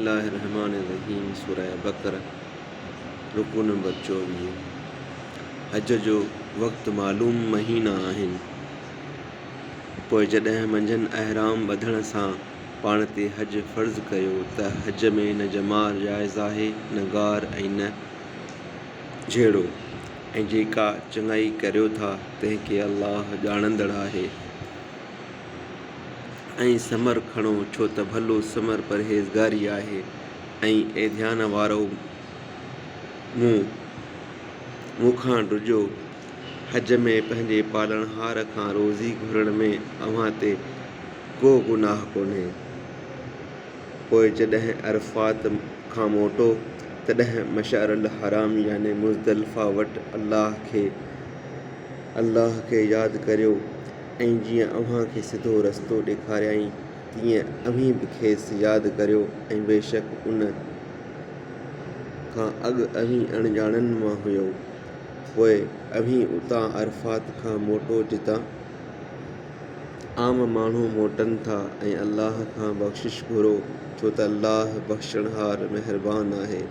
बिस्मिल्लाहिर्रहमानिर्रहीम। सूरह बकरा रुकू नंबर 24। हज जो वक़्तु मालूम महीना आहिनि। पोइ जॾहिं मंझंदि अहराम ॿधण सां पाण ते हज फ़र्ज़ कयो त हज में न जमार जाइज़ आहे, न गार ऐं न झेड़ो, ऐं जेका चङाई करियो था तंहिंखे अल्लाह ॼाणंदड़ आहे। ऐं समर खणो छो त भलो समर परहेज़गारी आहे। ऐं ध्यान वारो मूंखां ॾुजो, हज में पंहिंजे पालणहार खां रोज़ी घुरण में अव्हां ते को गुनाह कोन्हे। पोइ जॾहिं अरफ़ात खां मोटो तॾहिं मशअरुल हराम याने मुज़दलिफ़ा वटि अल्लाह खे यादि करियो। ऐं जीअं अव्हां खे सिधो रस्तो ॾेखारियईं तीअं अव्हीं बि खेसि यादि करियो। ऐं बेशक उन खां अॻु अव्हीं अणॼाणनि मां हुयो। पोइ अव्हीं उतां अरफ़ात खां मोटो जितां आम माण्हू मोटनि था, ऐं अल्लाह खां बख़्शिश घुरो छो त अल्लाह बख़्शणहार महिरबान आहे।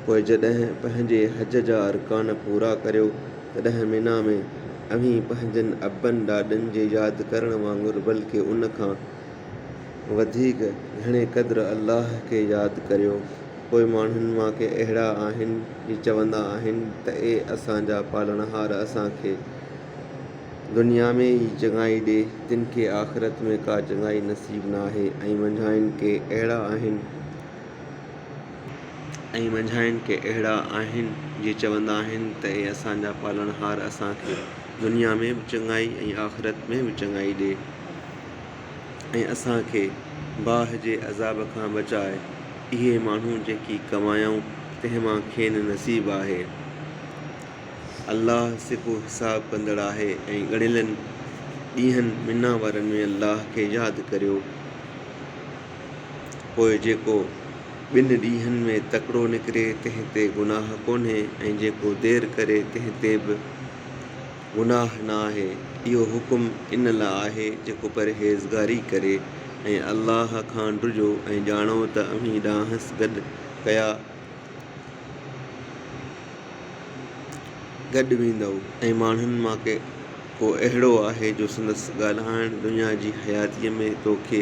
पोइ जॾहिं पंहिंजे हज जा अरकान पूरा करियो तॾहिं मिना में अव्हीं पंहिंजनि अबनि ॾाॾनि जे यादि करण वांगुरु बल्कि उन खां वधीक घणे क़द्र अल्लाह खे यादि करियो। पोइ माण्हुनि मां के अहिड़ा आहिनि जे चवंदा आहिनि त असांजा पालणहार असांखे दुनिया में ई चङाई ॾे, तिन खे आख़िरत में का चङाई नसीब न आहे। ऐं मंझाइनि के अहिड़ा आहिनि जे चवंदा आहिनि त असांजा पालणहार असांखे दुनिया में बि चङाई ऐं आख़िरत में बि चङाई ॾे, ऐं असांखे बाहि जे अज़ाब खां बचाए। इहे माण्हू जेकी कमायूं तंहिं मां खेनि नसीब आहे। अल्लाह सिको हिसाब कंदड़ आहे। ऐं ॻणियलनि ॾींहंनि मिना वारनि में अल्लाह खे यादि करियो। पोइ जेको ॿिनि ॾींहंनि में तकिड़ो निकिरे तंहिं ते गुनाह कोन्हे, ऐं जेको देरि करे तंहिं ते बि गुनाह न आहे। इहो हुकुम इन लाइ आहे जेको परहेज़गारी करे ऐं अल्लाह खां ॾुजो ऐं ॼाणो त अव्हीं ॾांहुंसि गॾु वेंदव। ऐं माण्हुनि मां को अहिड़ो आहे जो संदसि ॻाल्हाइण दुनिया जी हयातीअ में तोखे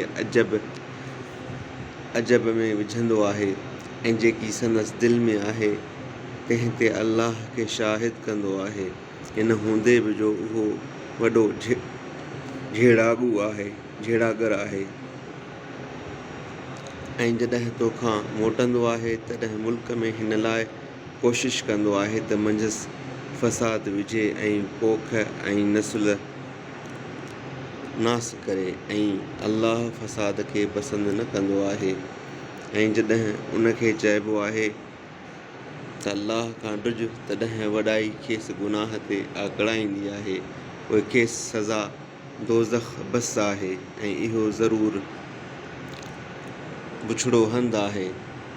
अजब में विझंदो आहे, ऐं जेकी संदसि दिलि में आहे तंहिं ते अल्लाह खे शाहिद कंदो आहे। इन हूंदे बि जो उहो वॾो झेड़ागर आहे। ऐं जॾहिं तोखां मोटंदो आहे तॾहिं मुल्क में हिन लाइ कोशिश कंदो आहे त मंझंदि फ़साद विझे ऐं पोख ऐं नसुल नास करे। ऐं अल्लाह फ़साद खे पसंदि न कंदो आहे। ऐं जॾहिं उन खे चइबो आहे त अल्लाह खां ॾुज तॾहिं वॾाई खेसि गुनाह ते आकड़ाईंदी आहे। पोइ खेसि सज़ा दोज़ख बस आहे, ऐं इहो ज़रूरु बुछड़ो हंधु आहे।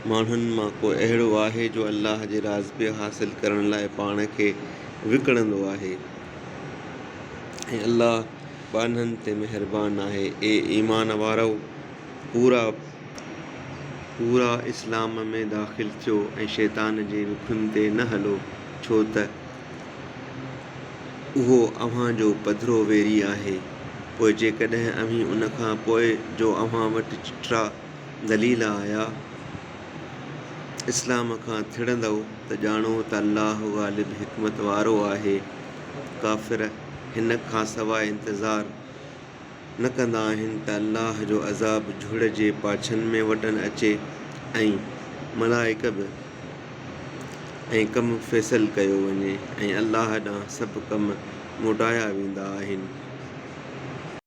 माण्हुनि मां को अहिड़ो आहे जो अल्लाह जे राज़िक़ हासिल करण लाइ पाण खे विकिणंदो आहे, ऐं अल्लाह ॿाननि ते महिरबान आहे। ईमान वारो पूरा इस्लाम में दाख़िल थियो ऐं शैतान जे विखुनि ते न हलो, छो त उहो अव्हां जो पधिरो वेरी आहे। पोइ जेकॾहिं अव्हीं उन खां पोइ जो अव्हां वटि चिठा दलील आया इस्लाम खां थिड़ंदव त ॼाणो त अल्लाह ग़ालिब हिकमत वारो आहे। काफ़िर हिन खां सवाइ इंतज़ार न कंदा आहिनि त अल्लाह जो अज़ाब झुड़ जे पाछनि में वटनि अचे ऐं मलाइक बि कमु फ़ैसिल कयो वञे, ऐं अल्लाह ॾांहुं सभु कम मोटाया वेंदा आहिनि।